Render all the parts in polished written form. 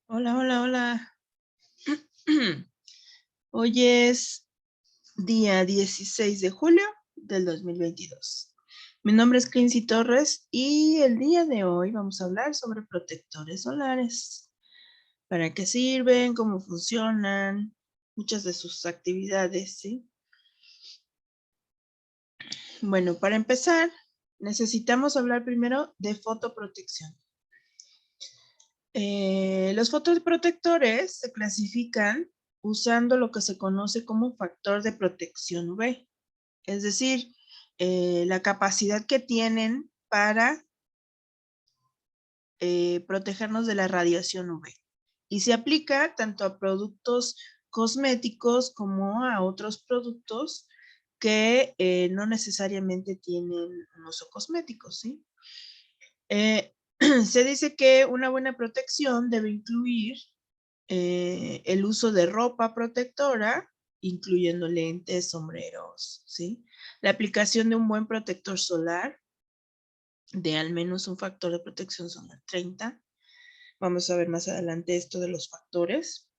Hola, hola, hola. Hoy es día 16 de julio del 2022. Mi nombre es Clincy Torres y el día de hoy vamos a hablar sobre protectores solares. ¿Para qué sirven? ¿Cómo funcionan? Muchas de sus actividades, ¿sí? Bueno, para empezar, necesitamos hablar primero de fotoprotección. Los fotoprotectores se clasifican usando lo que se conoce como factor de protección UV, es decir, la capacidad que tienen para protegernos de la radiación UV. Y se aplica tanto a productos cosméticos como a otros productos que no necesariamente tienen un uso cosmético, ¿sí? Eh, se dice que una buena protección debe incluir el uso de ropa protectora, incluyendo lentes, sombreros, ¿sí? La aplicación de un buen protector solar, de al menos un factor de protección solar 30. Vamos a ver más adelante esto de los factores.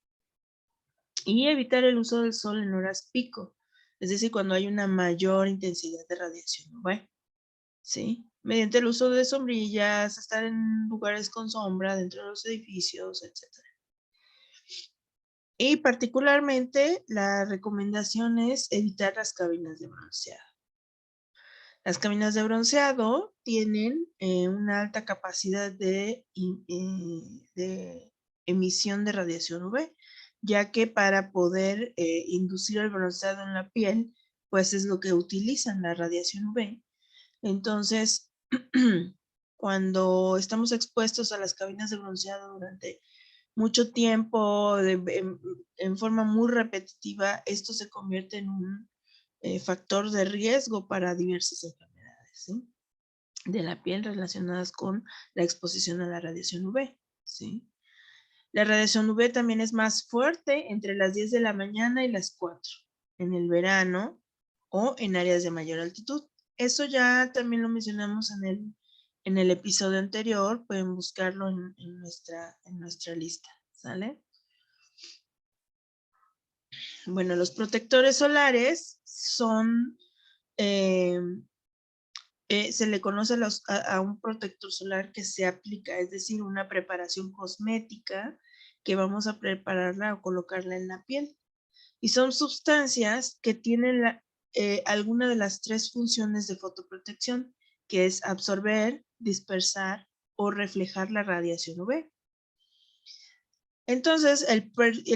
Y evitar el uso del sol en horas pico, es decir, cuando hay una mayor intensidad de radiación UV, ¿sí? Mediante el uso de sombrillas, estar en lugares con sombra dentro de los edificios, etc. Y particularmente la recomendación es evitar las cabinas de bronceado. Las cabinas de bronceado tienen una alta capacidad de emisión de radiación UV, ya que para poder inducir el bronceado en la piel, pues es lo que utilizan la radiación UV. Entonces, cuando estamos expuestos a las cabinas de bronceado durante mucho tiempo, en forma muy repetitiva, esto se convierte en un factor de riesgo para diversas enfermedades, ¿sí? De la piel relacionadas con la exposición a la radiación UV, ¿sí? La radiación UV también es más fuerte entre las 10 de la mañana y las 4 en el verano o en áreas de mayor altitud. Eso ya también lo mencionamos en el episodio anterior, pueden buscarlo en nuestra lista, ¿sale? Bueno, los protectores solares son, eh, se le conoce a un protector solar que se aplica, es decir, una preparación cosmética que vamos a prepararla o colocarla en la piel. Y son sustancias que tienen alguna de las tres funciones de fotoprotección, que es absorber, dispersar o reflejar la radiación UV. Entonces, el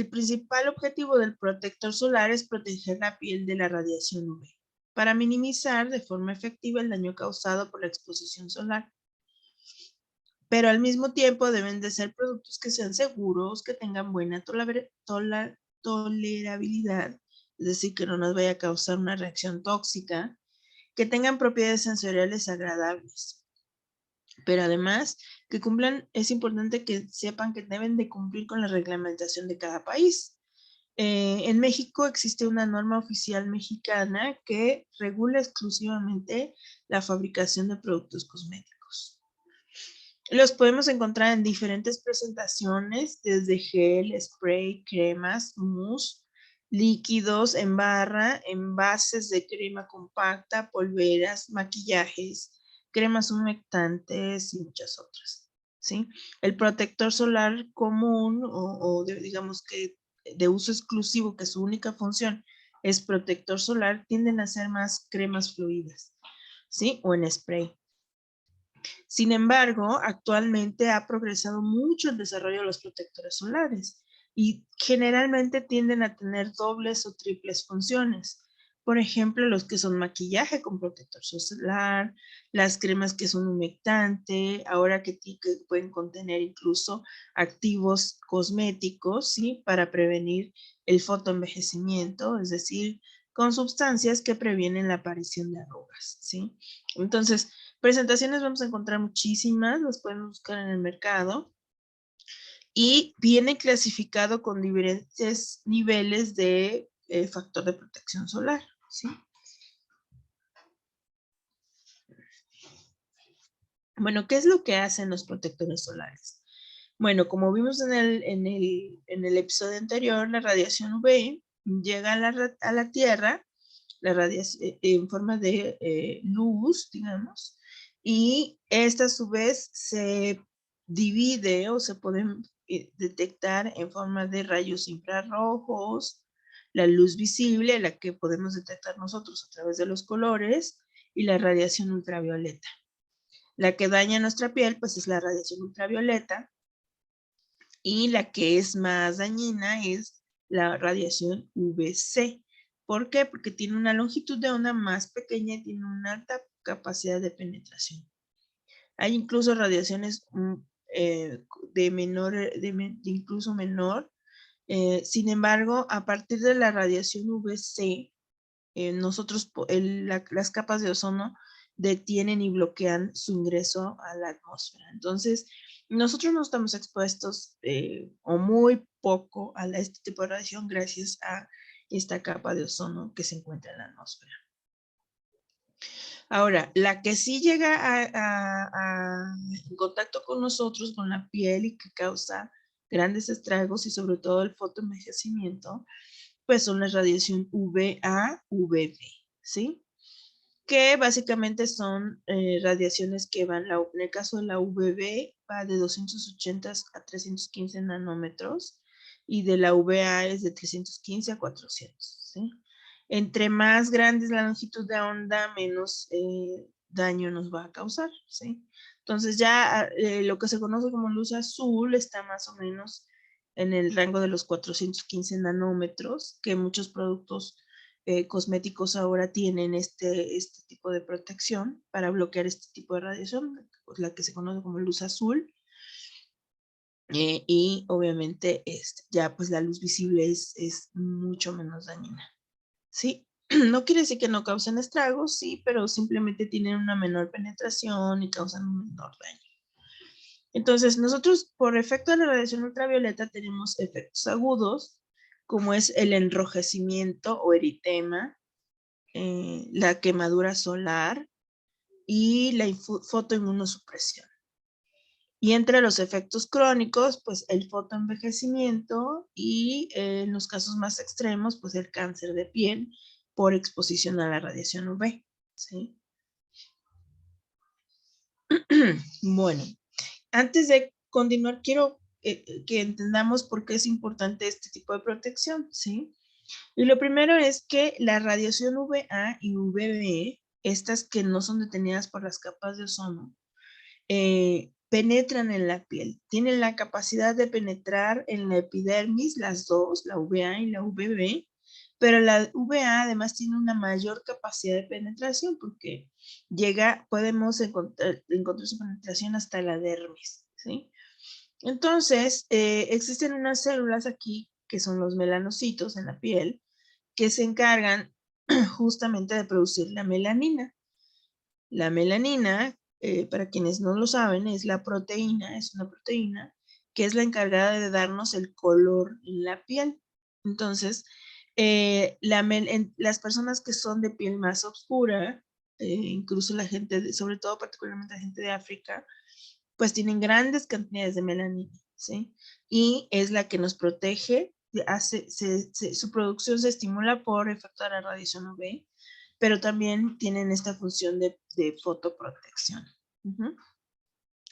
principal objetivo del protector solar es proteger la piel de la radiación UV para minimizar de forma efectiva el daño causado por la exposición solar. Pero al mismo tiempo deben de ser productos que sean seguros, que tengan buena tolerabilidad, es decir, que no nos vaya a causar una reacción tóxica, que tengan propiedades sensoriales agradables. Pero además, que cumplan, es importante que sepan que deben de cumplir con la reglamentación de cada país. En México existe una norma oficial mexicana que regula exclusivamente la fabricación de productos cosméticos. Los podemos encontrar en diferentes presentaciones, desde gel, spray, cremas, mousse, líquidos en barra, envases de crema compacta, polveras, maquillajes, cremas humectantes y muchas otras, ¿sí? El protector solar común digamos que de uso exclusivo, que su única función es protector solar, tienden a ser más cremas fluidas, ¿sí? O en spray. Sin embargo, actualmente ha progresado mucho el desarrollo de los protectores solares y generalmente tienden a tener dobles o triples funciones. Por ejemplo, los que son maquillaje con protector solar, las cremas que son humectante, ahora que pueden contener incluso activos cosméticos, ¿sí? Para prevenir el fotoenvejecimiento, es decir, con sustancias que previenen la aparición de arrugas, ¿sí? Entonces, presentaciones vamos a encontrar muchísimas, las pueden buscar en el mercado y viene clasificado con diferentes niveles de factor de protección solar, ¿sí? Bueno, ¿qué es lo que hacen los protectores solares? Bueno, como vimos en el episodio anterior, la radiación UV llega a la Tierra, la radiación en forma de luz, digamos, y esta a su vez se divide o se pueden detectar en forma de rayos infrarrojos, la luz visible, la que podemos detectar nosotros a través de los colores, y la radiación ultravioleta. La que daña nuestra piel, pues es la radiación ultravioleta, y la que es más dañina es la radiación UVC. ¿Por qué? Porque tiene una longitud de onda más pequeña y tiene una alta capacidad de penetración. Hay incluso radiaciones de menor, incluso menor. Sin embargo, a partir de la radiación UVC, nosotros, las capas de ozono detienen y bloquean su ingreso a la atmósfera. Entonces, nosotros no estamos expuestos o muy poco a este tipo de radiación gracias a esta capa de ozono que se encuentra en la atmósfera. Ahora, la que sí llega en contacto con nosotros, con la piel, y que causa grandes estragos y sobre todo el fotoenvejecimiento, pues son las radiación UVA, UVB, ¿sí? Que básicamente son radiaciones que van, en el caso de la UVB, va de 280 a 315 nanómetros, y de la UVA es de 315 a 400, ¿sí? Entre más grande es la longitud de onda, menos daño nos va a causar, ¿sí? Entonces ya lo que se conoce como luz azul está más o menos en el rango de los 415 nanómetros, que muchos productos cosméticos ahora tienen este tipo de protección para bloquear este tipo de radiación, la que se conoce como luz azul. Y obviamente ya pues la luz visible es mucho menos dañina. ¿Sí? No quiere decir que no causen estragos, sí, pero simplemente tienen una menor penetración y causan un menor daño. Entonces, nosotros por efecto de la radiación ultravioleta tenemos efectos agudos, como es el enrojecimiento o eritema, la quemadura solar y la fotoinmunosupresión. Y entre los efectos crónicos, pues el fotoenvejecimiento y en los casos más extremos, pues el cáncer de piel por exposición a la radiación UV, ¿sí? Bueno, antes de continuar, quiero que entendamos por qué es importante este tipo de protección, ¿sí? Y lo primero es que la radiación UVA y UVB, estas que no son detenidas por las capas de ozono, penetran en la piel. Tienen la capacidad de penetrar en la epidermis, las dos, la UVA y la UVB, pero la UVA además tiene una mayor capacidad de penetración porque podemos encontrar su penetración hasta la dermis, ¿sí? Entonces, existen unas células aquí que son los melanocitos en la piel que se encargan justamente de producir la melanina. La melanina, para quienes no lo saben, es una proteína que es la encargada de darnos el color en la piel. Entonces, las personas que son de piel más oscura, incluso la gente, sobre todo particularmente la gente de África, pues tienen grandes cantidades de melanina, ¿sí? Y es la que nos protege, su producción se estimula por efecto de la radiación UV, pero también tienen esta función de fotoprotección.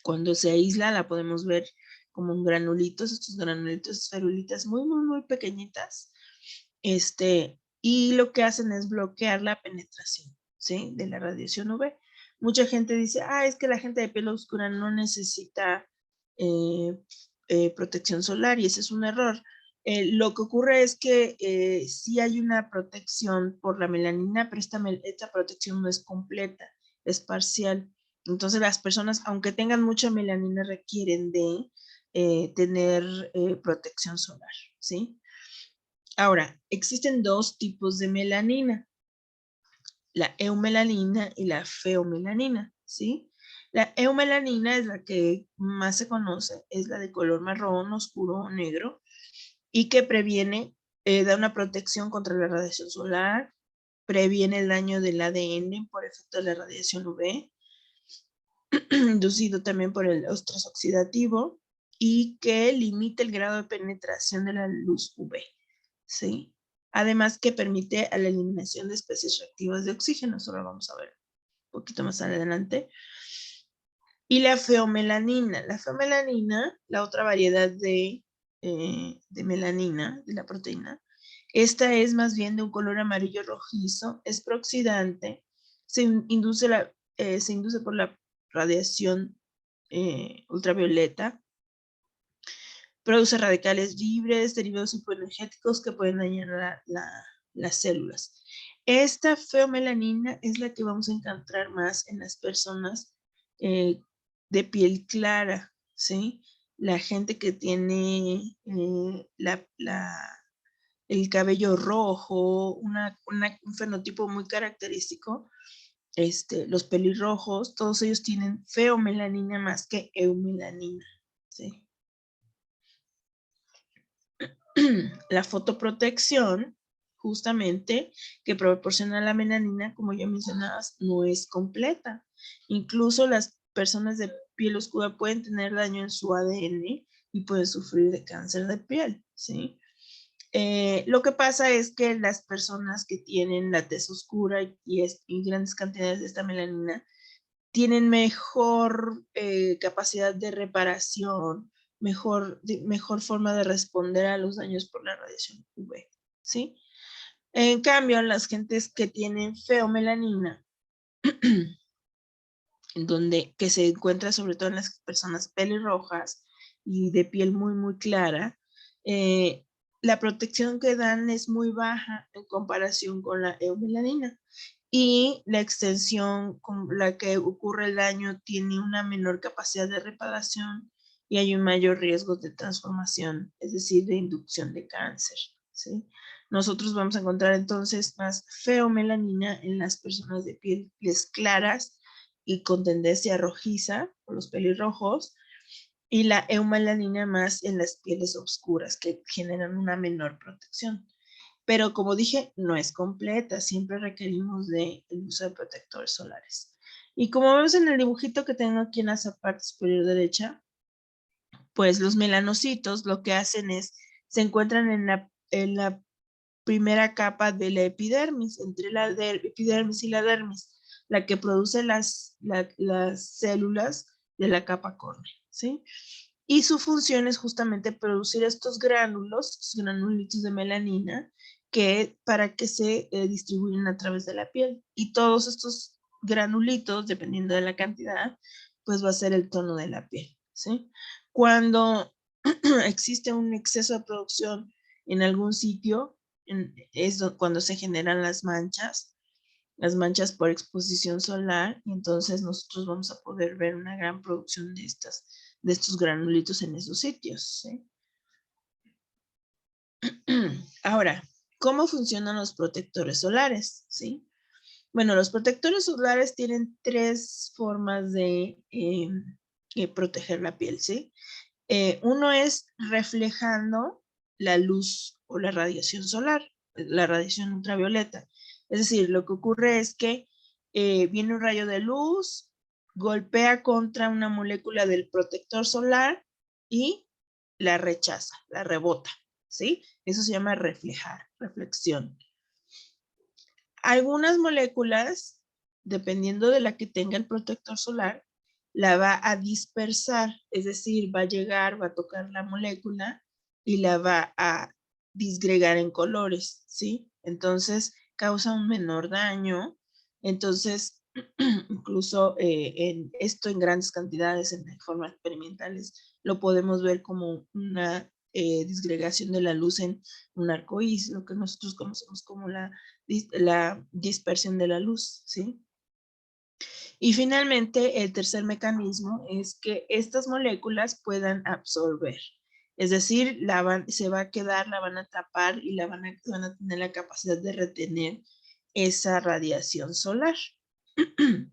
Cuando se aísla la podemos ver como en granulitos, estos granulitos, esferulitas muy, muy, muy pequeñitas, y lo que hacen es bloquear la penetración, ¿sí? De la radiación UV. Mucha gente dice, es que la gente de piel oscura no necesita protección solar, y ese es un error. Lo que ocurre es que sí hay una protección por la melanina, pero esta protección no es completa, es parcial. Entonces las personas, aunque tengan mucha melanina, requieren de tener protección solar, ¿sí? Ahora, existen dos tipos de melanina, la eumelanina y la feomelanina, ¿sí? La eumelanina es la que más se conoce, es la de color marrón, oscuro o negro, y que da una protección contra la radiación solar, previene el daño del ADN por efecto de la radiación UV, inducido también por el estrés oxidativo, y que limite el grado de penetración de la luz UV, ¿sí? Además que permite a la eliminación de especies reactivas de oxígeno, eso lo vamos a ver un poquito más adelante. Y la feomelanina. La feomelanina, la otra variedad de melanina, de la proteína, esta es más bien de un color amarillo rojizo, es prooxidante, se induce por la radiación ultravioleta, produce radicales libres, derivados hipoenergéticos que pueden dañar las células. Esta feomelanina es la que vamos a encontrar más en las personas de piel clara, ¿sí? La gente que tiene el cabello rojo, un fenotipo muy característico, los pelirrojos, todos ellos tienen feomelanina más que eumelanina, ¿sí? La fotoprotección, justamente, que proporciona la melanina, como ya mencionabas, no es completa. Incluso las personas de piel oscura pueden tener daño en su ADN y pueden sufrir de cáncer de piel, ¿sí? Lo que pasa es que las personas que tienen la tez oscura y grandes cantidades de esta melanina tienen mejor capacidad de reparación, mejor forma de responder a los daños por la radiación UV, ¿sí? En cambio, las gentes que tienen feomelanina, que se encuentra sobre todo en las personas pelirrojas y de piel muy, muy clara, la protección que dan es muy baja en comparación con la eumelanina. Y la extensión con la que ocurre el daño tiene una menor capacidad de reparación y hay un mayor riesgo de transformación, es decir, de inducción de cáncer, ¿sí? Nosotros vamos a encontrar entonces más feomelanina en las personas de pieles claras y con tendencia rojiza, o los pelirrojos, y la eumelanina más en las pieles oscuras, que generan una menor protección. Pero como dije, no es completa, siempre requerimos del uso de protectores solares. Y como vemos en el dibujito que tengo aquí en la parte superior derecha, pues los melanocitos lo que hacen es, se encuentran en la primera capa de la epidermis, entre la epidermis y la dermis, la que produce las células de la capa córnea, ¿sí? Y su función es justamente producir estos granulitos de melanina, para que se distribuyan a través de la piel. Y todos estos granulitos, dependiendo de la cantidad, pues va a ser el tono de la piel, ¿sí? Cuando existe un exceso de producción en algún sitio, es cuando se generan las manchas por exposición solar, y entonces nosotros vamos a poder ver una gran producción de estos granulitos en esos sitios, ¿sí? Ahora, ¿cómo funcionan los protectores solares? ¿Sí? Bueno, los protectores solares tienen tres formas de proteger la piel, ¿sí? Uno es reflejando la luz o la radiación solar, la radiación ultravioleta. Es decir, lo que ocurre es que viene un rayo de luz, golpea contra una molécula del protector solar y la rechaza, la rebota, ¿sí? Eso se llama reflexión. Algunas moléculas, dependiendo de la que tenga el protector solar, la va a dispersar, es decir, va a llegar, va a tocar la molécula y la va a disgregar en colores, ¿sí? Entonces, causa un menor daño. Entonces, incluso esto en grandes cantidades, en formas experimentales, lo podemos ver como una disgregación de la luz en un arcoíris, lo que nosotros conocemos como la dispersión de la luz, ¿sí? Y finalmente, el tercer mecanismo es que estas moléculas puedan absorber. Es decir, se va a quedar, la van a tapar y van a tener la capacidad de retener esa radiación solar,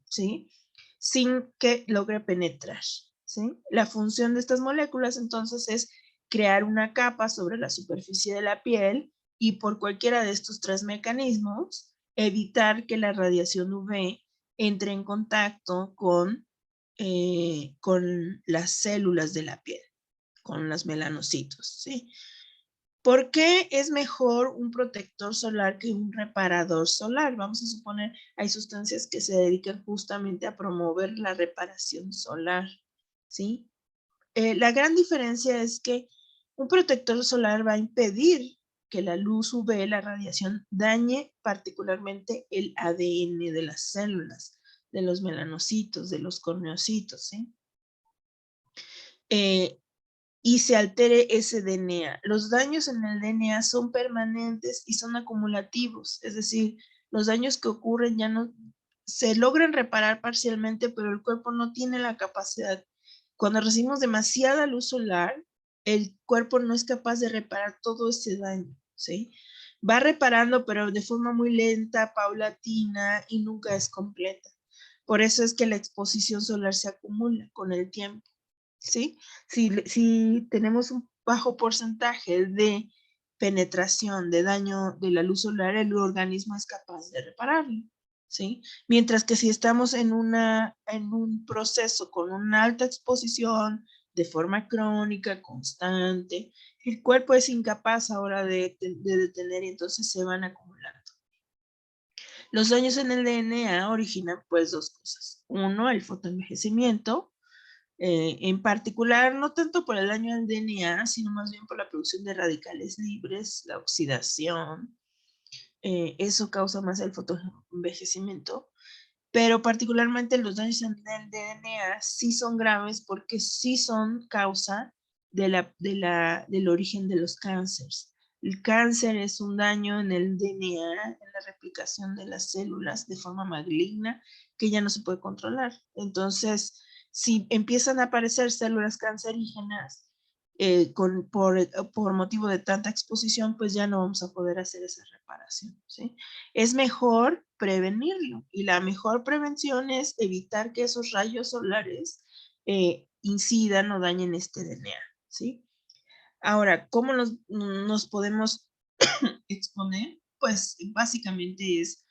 ¿sí? Sin que logre penetrar, ¿sí? La función de estas moléculas entonces es crear una capa sobre la superficie de la piel y por cualquiera de estos tres mecanismos evitar que la radiación UV entre en contacto con las células de la piel. con los melanocitos, ¿sí? ¿Por qué es mejor un protector solar que un reparador solar? Vamos a suponer, hay sustancias que se dedican justamente a promover la reparación solar, ¿sí? La gran diferencia es que un protector solar va a impedir que la luz UV, la radiación, dañe particularmente el ADN de las células, de los melanocitos, de los corneocitos, ¿sí? Y se altere ese DNA. Los daños en el DNA son permanentes y son acumulativos, es decir, los daños que ocurren ya no se logran reparar parcialmente, pero el cuerpo no tiene la capacidad. Cuando recibimos demasiada luz solar, el cuerpo no es capaz de reparar todo ese daño, ¿sí? Va reparando, pero de forma muy lenta, paulatina y nunca es completa. Por eso es que la exposición solar se acumula con el tiempo, ¿sí? Si tenemos un bajo porcentaje de penetración, de daño de la luz solar, el organismo es capaz de repararlo, ¿sí? Mientras que si estamos en un proceso con una alta exposición, de forma crónica, constante, el cuerpo es incapaz ahora de detener y entonces se van acumulando. Los daños en el DNA originan pues dos cosas. Uno, el fotoenvejecimiento, en particular, no tanto por el daño al DNA, sino más bien por la producción de radicales libres, la oxidación. Eso causa más el fotoenvejecimiento. Pero particularmente los daños en el DNA sí son graves porque sí son causa del origen de los cánceres. El cáncer es un daño en el DNA, en la replicación de las células de forma maligna que ya no se puede controlar. Entonces, si empiezan a aparecer células cancerígenas por motivo de tanta exposición, pues ya no vamos a poder hacer esa reparación, ¿sí? Es mejor prevenirlo y la mejor prevención es evitar que esos rayos solares incidan o dañen este DNA, ¿sí? Ahora, ¿cómo nos podemos exponer? Pues básicamente es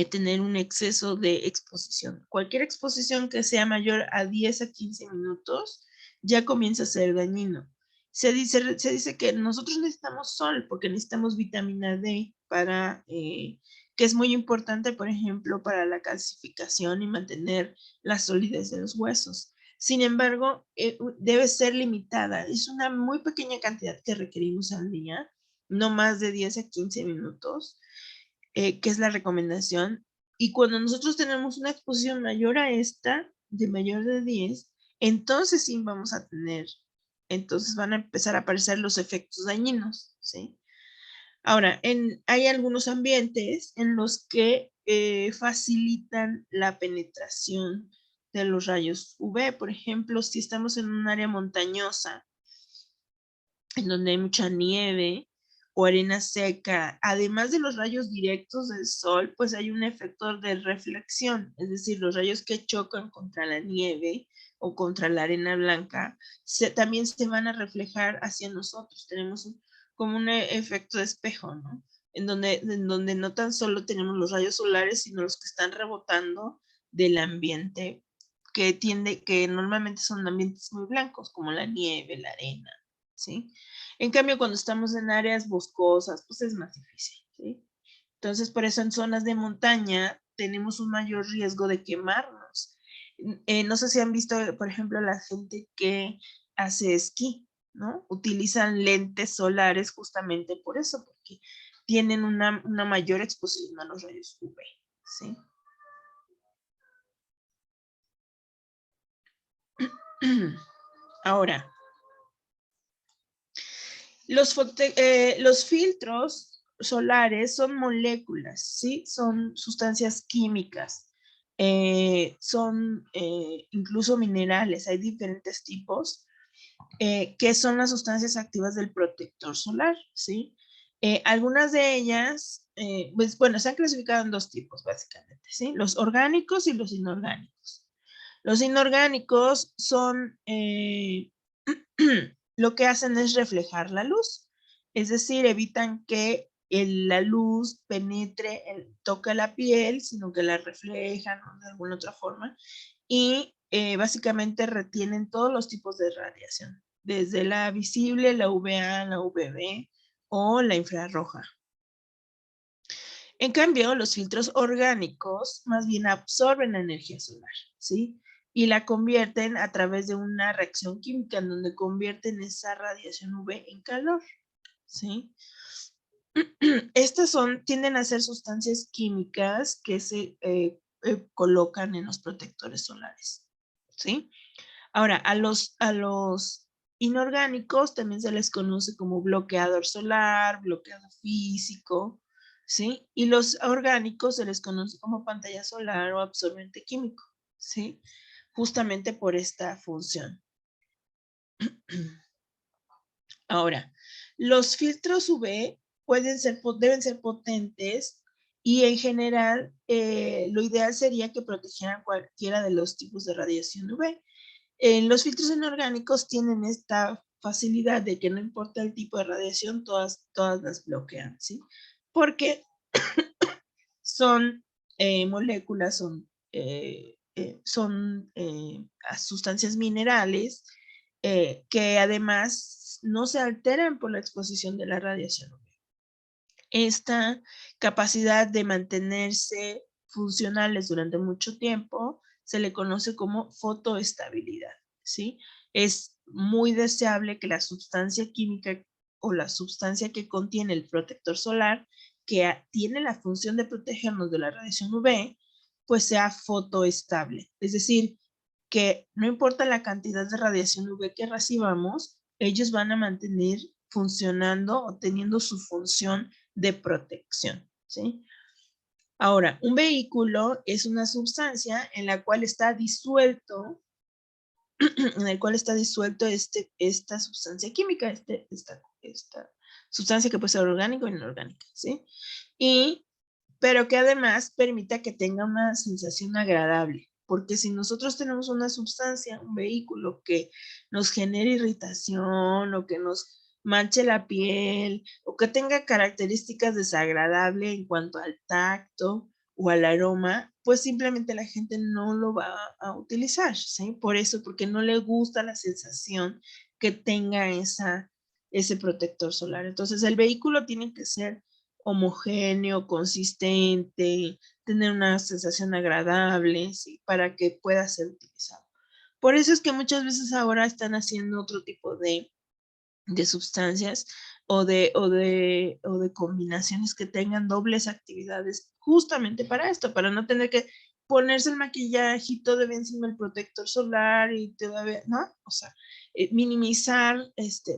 tener un exceso de exposición. Cualquier exposición que sea mayor a 10 a 15 minutos ya comienza a ser dañino. Se dice que nosotros necesitamos sol porque necesitamos vitamina D para, que es muy importante, por ejemplo, para la calcificación y mantener la solidez de los huesos. Sin embargo, debe ser limitada. Es una muy pequeña cantidad que requerimos al día, no más de 10 a 15 minutos, que es la recomendación. Y cuando nosotros tenemos una exposición mayor a esta, de mayor de 10, entonces sí vamos a tener, entonces van a empezar a aparecer los efectos dañinos, ¿sí? Ahora, hay algunos ambientes en los que facilitan la penetración de los rayos UV. Por ejemplo, si estamos en un área montañosa, en donde hay mucha nieve o arena seca, además de los rayos directos del sol, pues hay un efecto de reflexión, es decir, los rayos que chocan contra la nieve o contra la arena blanca también se van a reflejar hacia nosotros. Tenemos como un efecto de espejo, ¿no? En donde no tan solo tenemos los rayos solares, sino los que están rebotando del ambiente que normalmente son ambientes muy blancos, como la nieve, la arena, ¿sí? En cambio, cuando estamos en áreas boscosas, pues es más difícil, ¿sí? Entonces, por eso en zonas de montaña tenemos un mayor riesgo de quemarnos. No sé si han visto, por ejemplo, la gente que hace esquí, ¿no? Utilizan lentes solares justamente por eso, porque tienen una mayor exposición a los rayos UV, ¿sí? Ahora, los filtros solares son moléculas, ¿sí? Son sustancias químicas, son incluso minerales, hay diferentes tipos, que son las sustancias activas del protector solar, ¿sí? Algunas de ellas, pues bueno, se han clasificado en dos tipos, básicamente, ¿sí? Los orgánicos y los inorgánicos. Los inorgánicos son lo que hacen es reflejar la luz, es decir, evitan que la luz penetre, toque la piel, sino que la reflejan, ¿no?, de alguna otra forma, y básicamente retienen todos los tipos de radiación. desde la visible, la UVA, la UVB o la infrarroja. En cambio, los filtros orgánicos más bien absorben la energía solar, ¿sí? Y la convierten a través de una reacción química en donde convierten esa radiación UV en calor, ¿sí? Estas tienden a ser sustancias químicas que se colocan en los protectores solares, ¿sí? Ahora, a los inorgánicos también se les conoce como bloqueador solar, bloqueador físico, ¿sí? Y los orgánicos se les conoce como pantalla solar o absorbente químico, ¿sí? Justamente por esta función. Ahora, los filtros UV deben ser potentes y en general lo ideal sería que protegieran cualquiera de los tipos de radiación UV. Los filtros inorgánicos tienen esta facilidad de que no importa el tipo de radiación, todas las bloquean, ¿sí? Porque son moléculas, son sustancias minerales que además no se alteran por la exposición de la radiación UV. Esta capacidad de mantenerse funcionales durante mucho tiempo se le conoce como fotoestabilidad, ¿sí? Es muy deseable que la sustancia química o la sustancia que contiene el protector solar, que tiene la función de protegernos de la radiación UV, pues sea fotoestable. Es decir, que no importa la cantidad de radiación UV que recibamos, ellos van a mantener funcionando o teniendo su función de protección, ¿sí? Ahora, un vehículo es una sustancia en la cual está disuelto, esta sustancia química, esta sustancia que puede ser orgánica o inorgánica, ¿sí? Pero que además permita que tenga una sensación agradable, porque si nosotros tenemos una sustancia, un vehículo que nos genere irritación o que nos manche la piel o que tenga características desagradables en cuanto al tacto o al aroma, pues simplemente la gente no lo va a utilizar, ¿sí? Por eso, porque no le gusta la sensación que tenga ese protector solar. Entonces, el vehículo tiene que ser homogéneo, consistente, tener una sensación agradable, ¿sí? Para que pueda ser utilizado. Por eso es que muchas veces ahora están haciendo otro tipo de sustancias o de combinaciones que tengan dobles actividades justamente para esto, para no tener que ponerse el maquillajito de encima el protector solar y todavía, ¿no? O sea, minimizar,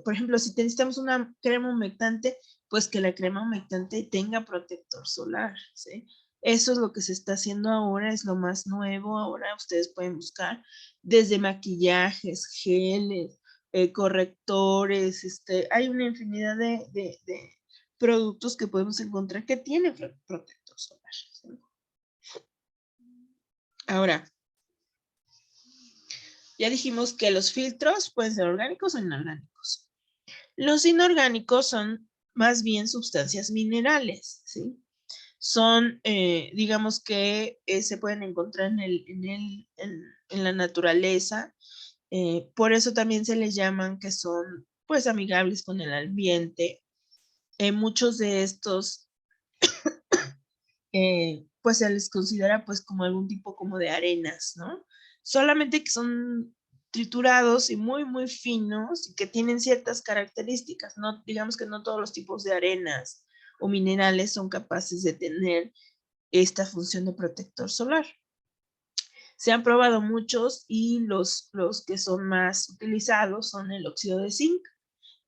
por ejemplo, si necesitamos una crema humectante, pues que la crema humectante tenga protector solar, ¿sí? Eso es lo que se está haciendo ahora, es lo más nuevo. Ahora ustedes pueden buscar desde maquillajes, geles, correctores, hay una infinidad de productos que podemos encontrar que tienen protector solar, ¿sí? Ahora, ya dijimos que los filtros pueden ser orgánicos o inorgánicos. Los inorgánicos son más bien sustancias minerales, ¿sí? Son, digamos que se pueden encontrar en la naturaleza. Por eso también se les llaman que son, pues, amigables con el ambiente. Muchos de estos, pues, se les considera, pues, como algún tipo como de arenas, ¿no? Solamente que son triturados y muy, muy finos y que tienen ciertas características, ¿no? Digamos que no todos los tipos de arenas o minerales son capaces de tener esta función de protector solar. Se han probado muchos y los que son más utilizados son el óxido de zinc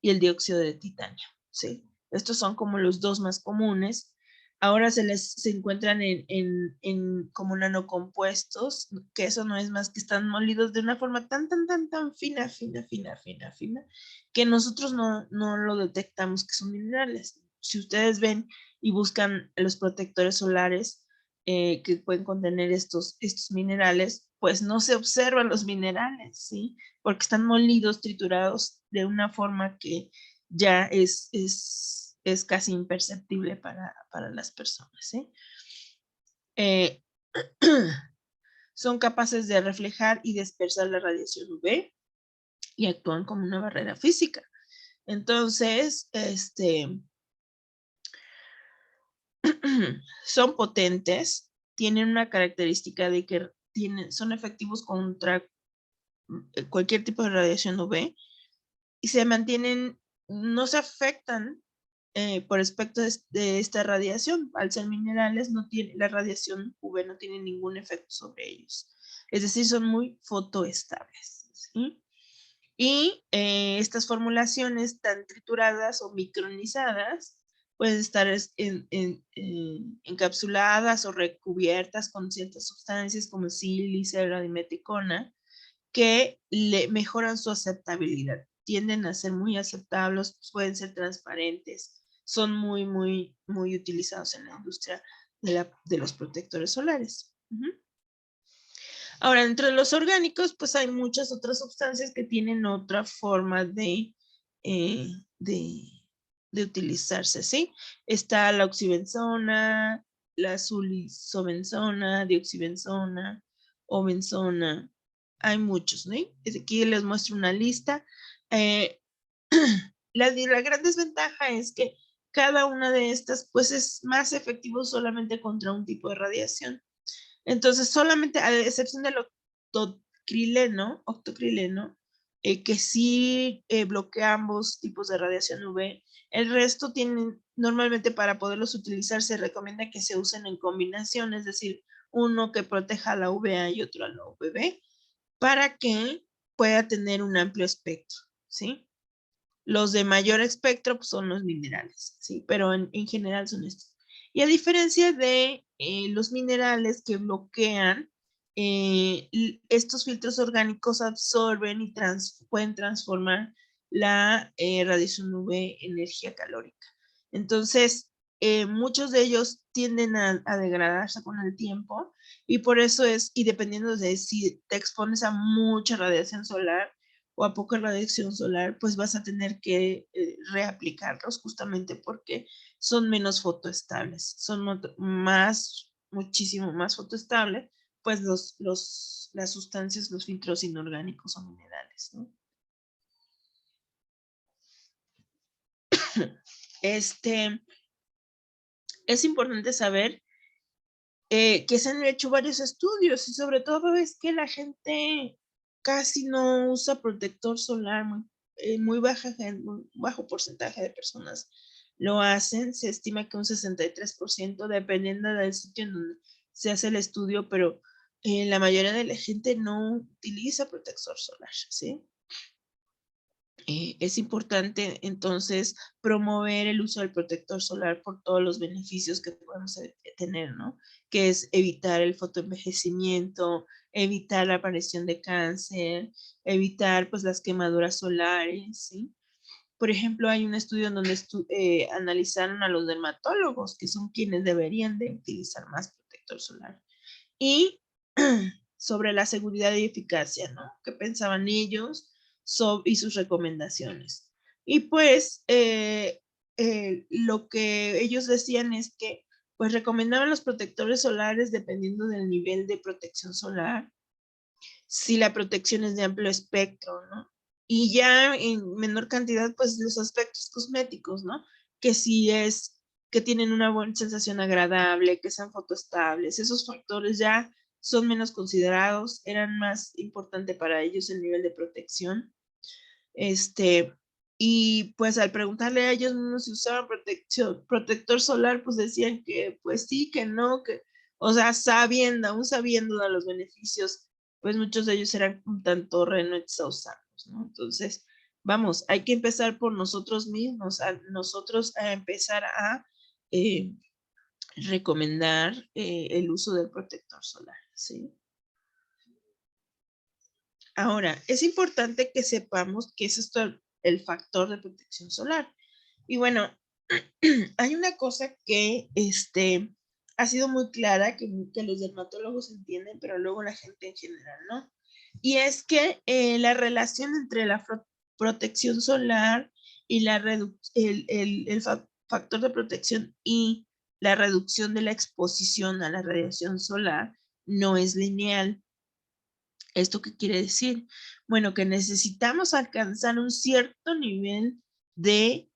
y el dióxido de titanio, ¿sí? Estos son como los dos más comunes. Ahora se encuentran en como nanocompuestos, que eso no es más que están molidos de una forma tan fina, que nosotros no lo detectamos que son minerales. Si ustedes ven y buscan los protectores solares que pueden contener estos minerales, pues no se observan los minerales, ¿sí? Porque están molidos, triturados de una forma que ya es casi imperceptible para las personas, ¿sí? Son capaces de reflejar y dispersar la radiación UV y actúan como una barrera física. Entonces, son potentes, tienen una característica de que son efectivos contra cualquier tipo de radiación UV y se mantienen, no se afectan por aspecto de esta radiación. Al ser minerales, la radiación UV no tiene ningún efecto sobre ellos. Es decir, son muy fotoestables, ¿sí? Y estas formulaciones tan trituradas o micronizadas pueden estar encapsuladas o recubiertas con ciertas sustancias como sílice, radimeticona, que mejoran su aceptabilidad. Tienden a ser muy aceptables, pueden ser transparentes, son muy, muy, muy utilizados en la industria de los protectores solares. Ahora, dentro de los orgánicos, pues hay muchas otras sustancias que tienen otra forma de utilizarse, ¿sí? Está la oxibenzona, la sulizobenzona, dioxibenzona, obenzona. Hay muchos, ¿no? Aquí les muestro una lista. La gran desventaja es que cada una de estas, pues, es más efectivo solamente contra un tipo de radiación. Entonces, solamente, a excepción del octocrileno, que sí bloquea ambos tipos de radiación UV, el resto tienen, normalmente para poderlos utilizar, se recomienda que se usen en combinación, es decir, uno que proteja a la UVA y otro a la UVB, para que pueda tener un amplio espectro, ¿sí? Los de mayor espectro pues, son los minerales, ¿sí? Pero en general son estos. Y a diferencia de los minerales que bloquean, estos filtros orgánicos absorben y pueden transformar la radiación UV en energía calórica. Entonces, muchos de ellos tienden a degradarse con el tiempo y por eso y dependiendo de si te expones a mucha radiación solar, o a poca radiación solar, pues vas a tener que reaplicarlos justamente porque son menos fotoestables, son muchísimo más fotoestables, pues las sustancias, los filtros inorgánicos o minerales, ¿no? Es importante saber que se han hecho varios estudios y sobre todo es que la gente casi no usa protector solar, muy bajo porcentaje de personas lo hacen, se estima que un 63% dependiendo del sitio en donde se hace el estudio, pero la mayoría de la gente no utiliza protector solar, ¿sí? Es importante entonces promover el uso del protector solar por todos los beneficios que podemos tener, ¿no? Que es evitar el fotoenvejecimiento, evitar la aparición de cáncer, evitar pues las quemaduras solares, ¿sí? Por ejemplo, hay un estudio en donde analizaron a los dermatólogos, que son quienes deberían de utilizar más protector solar. Y sobre la seguridad y eficacia, ¿no? ¿Qué pensaban ellos y sus recomendaciones? Y pues lo que ellos decían es que pues recomendaban los protectores solares dependiendo del nivel de protección solar, si la protección es de amplio espectro, ¿no? Y ya en menor cantidad, pues los aspectos cosméticos, ¿no? Que si es que tienen una buena sensación agradable, que sean fotoestables, esos factores ya son menos considerados, eran más importante para ellos el nivel de protección. Y pues al preguntarle a ellos mismos si usaban protector solar, pues decían que pues sí, que no, que, o sea, aún sabiendo de los beneficios, pues muchos de ellos eran un tanto renuentes a usarlos, ¿no? Entonces, vamos, hay que empezar por nosotros mismos, nosotros a empezar a recomendar el uso del protector solar, ¿sí? Ahora, es importante que sepamos qué es esto, el factor de protección solar. Y bueno, hay una cosa que ha sido muy clara, que los dermatólogos entienden, pero luego la gente en general, ¿no? Y es que la relación entre la protección solar y el factor de protección y la reducción de la exposición a la radiación solar no es lineal. ¿Esto qué quiere decir? Bueno, que necesitamos alcanzar un cierto nivel de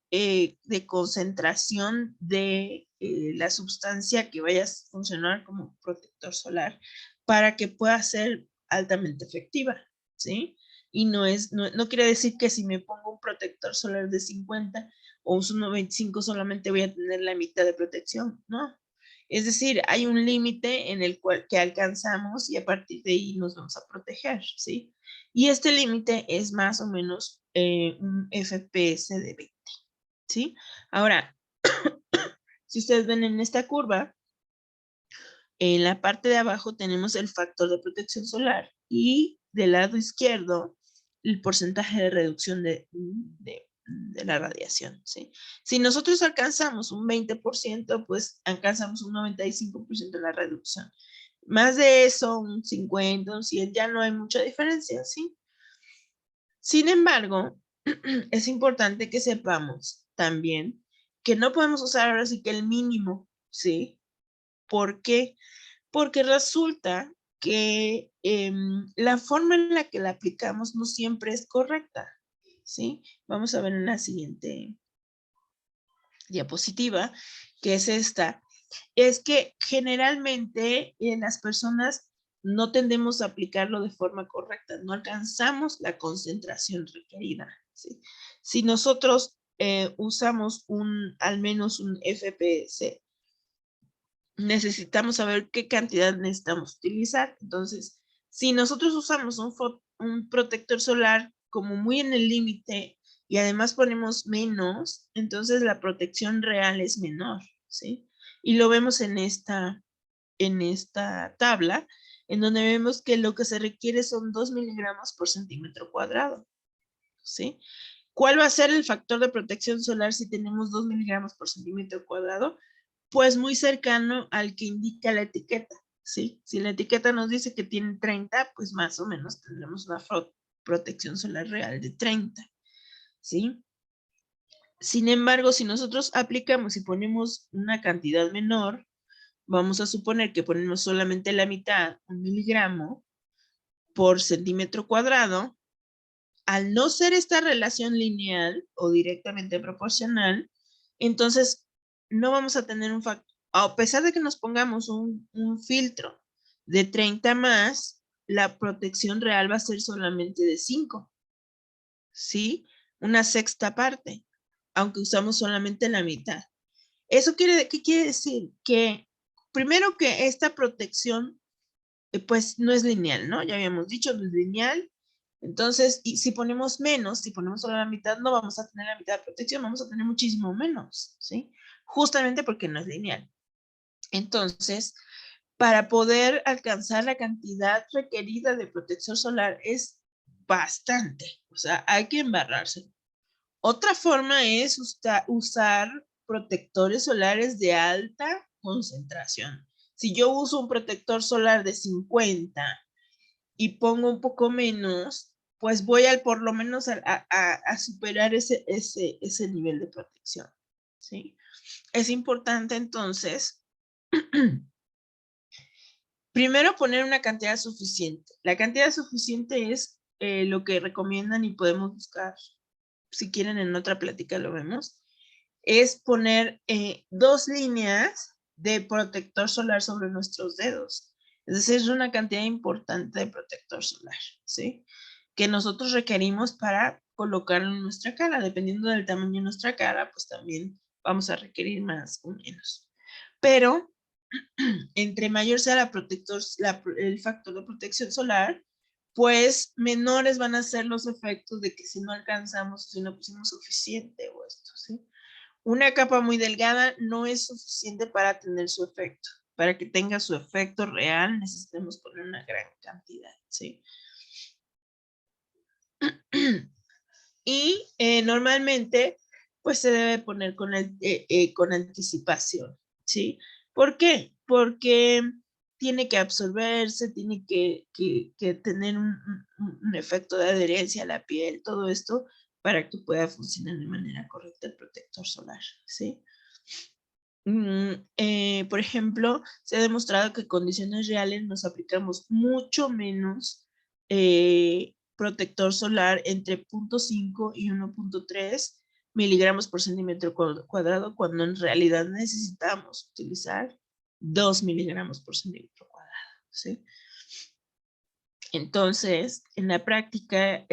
concentración de la sustancia que vaya a funcionar como protector solar para que pueda ser altamente efectiva, ¿sí? Y no quiere decir que si me pongo un protector solar de 50 o uso uno 25 solamente voy a tener la mitad de protección, ¿no? Es decir, hay un límite en el cual que alcanzamos y a partir de ahí nos vamos a proteger, ¿sí? Y este límite es más o menos un FPS de 20, ¿sí? Ahora, si ustedes ven en esta curva, en la parte de abajo tenemos el factor de protección solar y del lado izquierdo el porcentaje de reducción de la radiación, ¿sí? Si nosotros alcanzamos un 20%, pues alcanzamos un 95% de la reducción. Más de eso, un 50, un 100, ya no hay mucha diferencia, ¿sí? Sin embargo, es importante que sepamos también que no podemos usar ahora sí que el mínimo, ¿sí? ¿Por qué? Porque resulta que la forma en la que la aplicamos no siempre es correcta, ¿sí? Vamos a ver en la siguiente diapositiva, que es esta. Es que generalmente las personas no tendemos a aplicarlo de forma correcta, no alcanzamos la concentración requerida, ¿sí? Si nosotros usamos al menos un FPS, necesitamos saber qué cantidad necesitamos utilizar. Entonces, si nosotros usamos un protector solar como muy en el límite y además ponemos menos, entonces la protección real es menor, ¿sí? Y lo vemos en esta tabla, en donde vemos que lo que se requiere son 2 miligramos por centímetro cuadrado, ¿sí? ¿Cuál va a ser el factor de protección solar si tenemos 2 miligramos por centímetro cuadrado? Pues muy cercano al que indica la etiqueta, ¿sí? Si la etiqueta nos dice que tiene 30, pues más o menos tendremos una protección solar real de 30, ¿sí? Sin embargo, si nosotros aplicamos y ponemos una cantidad menor, vamos a suponer que ponemos solamente la mitad, 1 miligramo por centímetro cuadrado, al no ser esta relación lineal o directamente proporcional, entonces no vamos a tener un factor, a pesar de que nos pongamos un filtro de 30 más, la protección real va a ser solamente de 5, ¿sí? Una sexta parte, aunque usamos solamente la mitad. ¿Qué quiere decir? Que primero que esta protección pues no es lineal, ¿no? Ya habíamos dicho, no es lineal. Entonces, y si ponemos menos, si ponemos solo la mitad, no vamos a tener la mitad de protección, vamos a tener muchísimo menos, ¿sí? Justamente porque no es lineal. Entonces, para poder alcanzar la cantidad requerida de protección solar es bastante, o sea, hay que embarrarse. Otra forma es usar protectores solares de alta concentración. Si yo uso un protector solar de 50 y pongo un poco menos, pues voy por lo menos a superar ese nivel de protección, ¿sí? Es importante entonces, primero poner una cantidad suficiente. La cantidad suficiente es lo que recomiendan y podemos buscar, si quieren en otra plática lo vemos, es poner 2 líneas de protector solar sobre nuestros dedos. Es decir, es una cantidad importante de protector solar, ¿sí? Que nosotros requerimos para colocarlo en nuestra cara. Dependiendo del tamaño de nuestra cara, pues también vamos a requerir más o menos. Pero entre mayor sea el factor de protección solar, pues menores van a ser los efectos de que si no alcanzamos, si no pusimos suficiente o esto, ¿sí? Una capa muy delgada no es suficiente para tener su efecto. Para que tenga su efecto real, necesitamos poner una gran cantidad, ¿sí? Y normalmente, pues se debe poner con anticipación, ¿sí? ¿Por qué? Porque tiene que absorberse, tiene que tener un efecto de adherencia a la piel, todo esto, para que pueda funcionar de manera correcta el protector solar, ¿sí? Por ejemplo, se ha demostrado que en condiciones reales nos aplicamos mucho menos protector solar entre 0.5 y 1.3 miligramos por centímetro cuadrado, cuando en realidad necesitamos utilizar 2 miligramos por centímetro cuadrado, ¿sí? Entonces, en la práctica,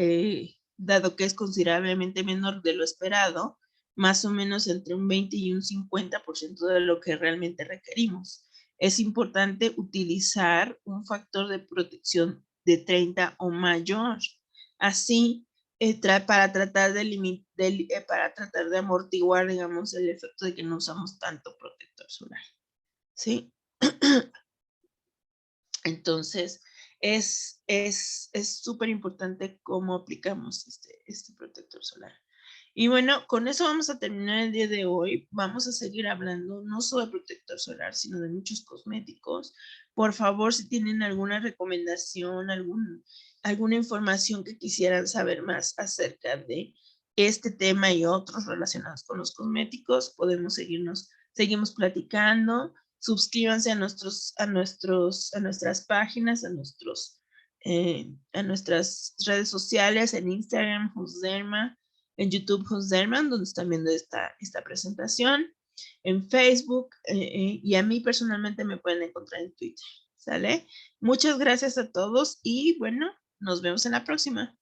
dado que es considerablemente menor de lo esperado, más o menos entre un 20 y un 50% de lo que realmente requerimos. Es importante utilizar un factor de protección de 30 o mayor. Así, para tratar para tratar de amortiguar, digamos, el efecto de que no usamos tanto protector solar. ¿Sí? Entonces, es súper importante cómo aplicamos este protector solar. Y bueno, con eso vamos a terminar el día de hoy. Vamos a seguir hablando no solo de protector solar, sino de muchos cosméticos. Por favor, si tienen alguna recomendación, alguna información que quisieran saber más acerca de este tema y otros relacionados con los cosméticos, seguimos platicando. Suscríbanse a nuestras páginas, a nuestras redes sociales, en Instagram, Josderma, en YouTube, Josderman, donde están viendo esta presentación, en Facebook, y a mí personalmente me pueden encontrar en Twitter, ¿sale? Muchas gracias a todos y bueno, nos vemos en la próxima.